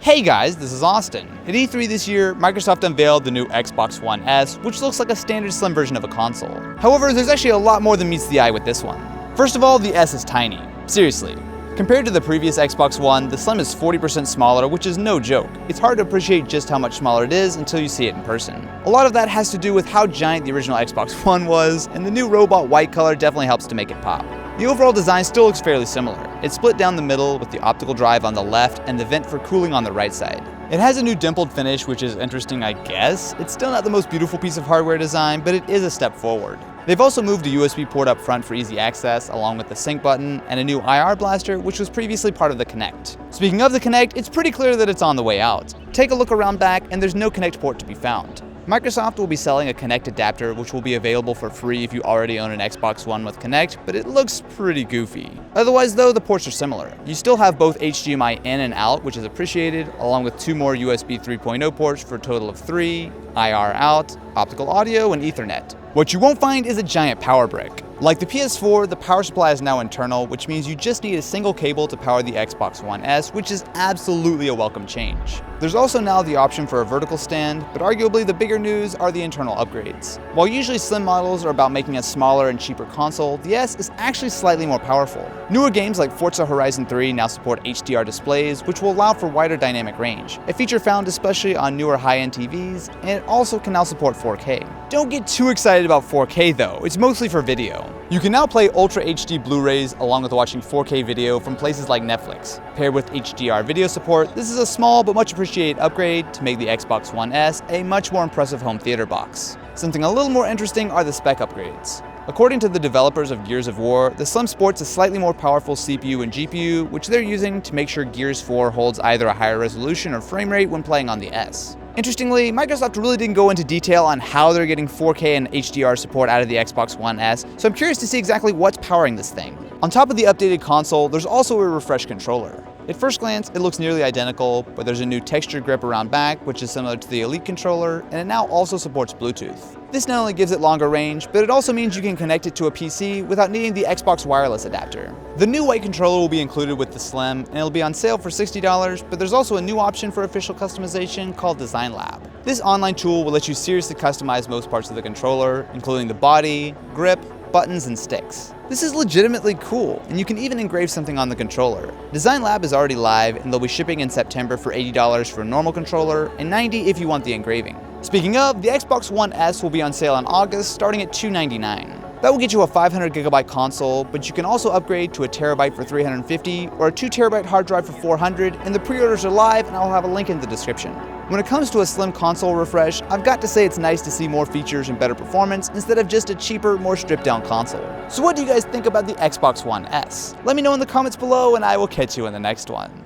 Hey guys, this is Austin. At E3 this year, Microsoft unveiled the new Xbox One S, which looks like a standard slim version of a console. However, there's actually a lot more than meets the eye with this one. First of all, the S is tiny. Seriously. Compared to the previous Xbox One, the Slim is 40% smaller, which is no joke. It's hard to appreciate just how much smaller it is until you see it in person. A lot of that has to do with how giant the original Xbox One was, and the new robot white color definitely helps to make it pop. The overall design still looks fairly similar. It's split down the middle with the optical drive on the left and the vent for cooling on the right side. It has a new dimpled finish, which is interesting, I guess. It's still not the most beautiful piece of hardware design, but it is a step forward. They've also moved a USB port up front for easy access, along with the sync button and a new IR blaster, which was previously part of the Kinect. Speaking of the Kinect, it's pretty clear that it's on the way out. Take a look around back, and there's no Kinect port to be found. Microsoft will be selling a Kinect adapter, which will be available for free if you already own an Xbox One with Kinect, but it looks pretty goofy. Otherwise though, the ports are similar. You still have both HDMI in and out, which is appreciated, along with 2 more USB 3.0 ports for a total of 3, IR out, optical audio, and Ethernet. What you won't find is a giant power brick. Like the PS4, the power supply is now internal, which means you just need a single cable to power the Xbox One S, which is absolutely a welcome change. There's also now the option for a vertical stand, but arguably the bigger news are the internal upgrades. While usually slim models are about making a smaller and cheaper console, the S is actually slightly more powerful. Newer games like Forza Horizon 3 now support HDR displays, which will allow for wider dynamic range, a feature found especially on newer high-end TVs, and it also can now support 4K. Don't get too excited about 4K though, it's mostly for video. You can now play Ultra HD Blu-rays along with watching 4K video from places like Netflix. Paired with HDR video support, this is a small but much appreciated upgrade to make the Xbox One S a much more impressive home theater box. Something a little more interesting are the spec upgrades. According to the developers of Gears of War, the Slim sports a slightly more powerful CPU and GPU, which they're using to make sure Gears 4 holds either a higher resolution or frame rate when playing on the S. Interestingly, Microsoft really didn't go into detail on how they're getting 4K and HDR support out of the Xbox One S, so I'm curious to see exactly what's powering this thing. On top of the updated console, there's also a refreshed controller. At first glance, it looks nearly identical, but there's a new textured grip around back, which is similar to the Elite controller, and it now also supports Bluetooth. This not only gives it longer range, but it also means you can connect it to a PC without needing the Xbox wireless adapter. The new white controller will be included with the Slim, and it'll be on sale for $60, but there's also a new option for official customization called Design Lab. This online tool will let you seriously customize most parts of the controller, including the body, grip, buttons, and sticks. This is legitimately cool, and you can even engrave something on the controller. Design Lab is already live, and they'll be shipping in September for $80 for a normal controller, and $90 if you want the engraving. Speaking of, the Xbox One S will be on sale in August, starting at $299. That will get you a 500GB console, but you can also upgrade to a terabyte for $350 or a 2TB hard drive for $400, and the pre-orders are live, and I'll have a link in the description. When it comes to a slim console refresh, I've got to say it's nice to see more features and better performance instead of just a cheaper, more stripped-down console. So what do you guys think about the Xbox One S? Let me know in the comments below, and I will catch you in the next one.